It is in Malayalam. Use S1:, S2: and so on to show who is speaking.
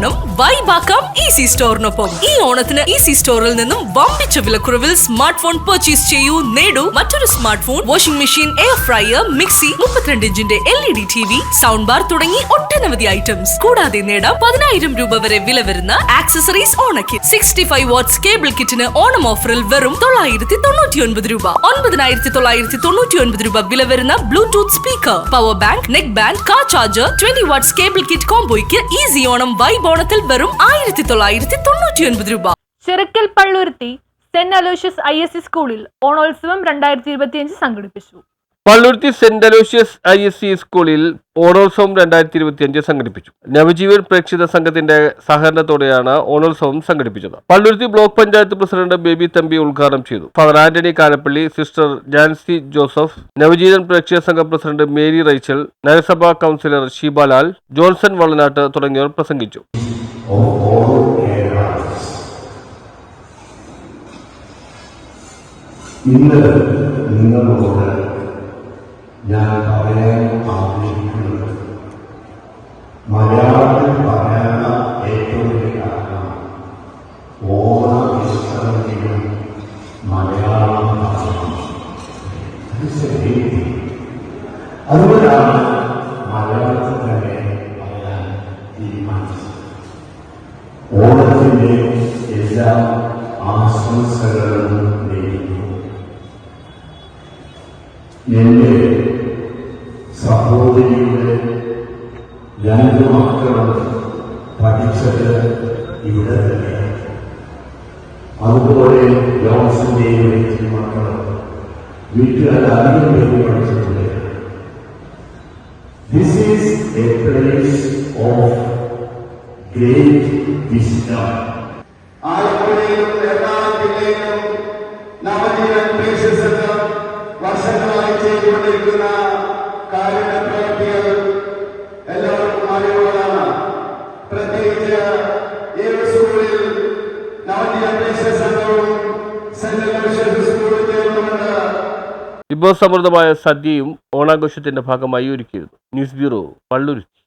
S1: ഓണം വൈബാക്കാം ഈസി സ്റ്റോറിനൊപ്പം. ഈ ഓണത്തിന് ഈസി സ്റ്റോറിൽ നിന്നും വമ്പിച്ച വിലക്കുറവിൽ സ്മാർട്ട് ഫോൺ പർച്ചേസ് ചെയ്യൂ, നേടൂ മറ്റൊരു smart phone, washing machine, air fryer, mixie, 32 ഇഞ്ചിന്റെ LED TV, sound bar തുടങ്ങി ഒട്ടനവധി ഐറ്റംസ്. കൂടാതെ നേടാം 10,000 രൂപ വരെ വില വരുന്ന ആക്സസറീസ് ഓണക്കിറ്റ്. 65 വാട്ട്സ് കേബിൾ കിറ്റിന് ഓണം ഓഫറിൽ വെറും 999 രൂപ. 9,999 രൂപ വില വരുന്ന Bluetooth speaker, power bank, neck band, car charger, 20 watts cable kit കോംബോയ്ക്ക് ഈസി ഓണം വൈബ് ഓണത്തിൽ വെറും 1999 രൂപ.
S2: Chirakkal Palluruthy saint Aloysius ISC സ്കൂളിൽ ഓണോത്സവം 2025 സംഘടിപ്പിച്ചു.
S3: പള്ളുരുത്തി സെന്റ് അലോഷ്യസ് ISC സ്കൂളിൽ ഓണോത്സവം 2025 സംഘടിപ്പിച്ചു. നവജീവൻ പ്രേക്ഷിത സംഘത്തിന്റെ സഹകരണത്തോടെയാണ് ഓണോത്സവം സംഘടിപ്പിച്ചത്. പള്ളുരുത്തി ബ്ലോക്ക് പഞ്ചായത്ത് പ്രസിഡന്റ് ബേബി തമ്പി ഉദ്ഘാടനം ചെയ്തു. Father Antony Kanappally, sister Jancy Joseph, Navajeevan പ്രേക്ഷിത സംഘം പ്രസിഡന്റ് മേരി റൈച്ചൽ, നഗരസഭാ കൗൺസിലർ ഷീബാലാൽ, ജോൺസൺ വള്ളനാട്ട് തുടങ്ങിയവർ പ്രസംഗിച്ചു.
S4: ഇന്ന് നിങ്ങളോട് ഞാൻ പറയാൻ ആഗ്രഹിക്കുന്നത് മലയാളത്തിൽ പറയാന ഏറ്റവും വലിയ കാരണം ഓണവിശ്രമത്തിലും മലയാളം അതുകൊണ്ടാണ് മലയാളത്തിൽ തന്നെ പറയാൻ തീരുമാനിച്ചത്. ഓണത്തിന്റെ എല്ലാ ആശംസകളും നേരിടുന്നു. എന്റെ സഹോദരിയുടെ 2 മക്കളും പഠിച്ചത് ഇവിടെ തന്നെ. അതുപോലെ ജോൺസിന്റെയും മക്കളും വീട്ടുകാരധികം പേര് പഠിച്ചിട്ടുണ്ട്. This is a place of great wisdom. ആലപ്പുഴയിലും എറണാകുളത്തിലേക്കും നവജീവൻ പ്രേക്ഷിത സംഘം വർഷങ്ങളായി ചെയ്തുകൊണ്ടിരിക്കുന്ന കാരുണ്യ പ്രവൃത്തികൾ എല്ലാവർക്കും അറിവുള്ളതാണ്. പ്രത്യേകിച്ച് ഈ സ്കൂളിൽ നവജീവൻ പ്രേക്ഷിത സംഘവും സെന്റ് അലോഷ്യസ് സ്കൂളിൽ ചേർന്നുകൊണ്ട്
S3: വിഭവസമൃദ്ധമായ സദ്യയും ഓണാഘോഷത്തിന്റെ ഭാഗമായി ഒരുക്കിയിരുന്നു. News bureau, Palluruthy.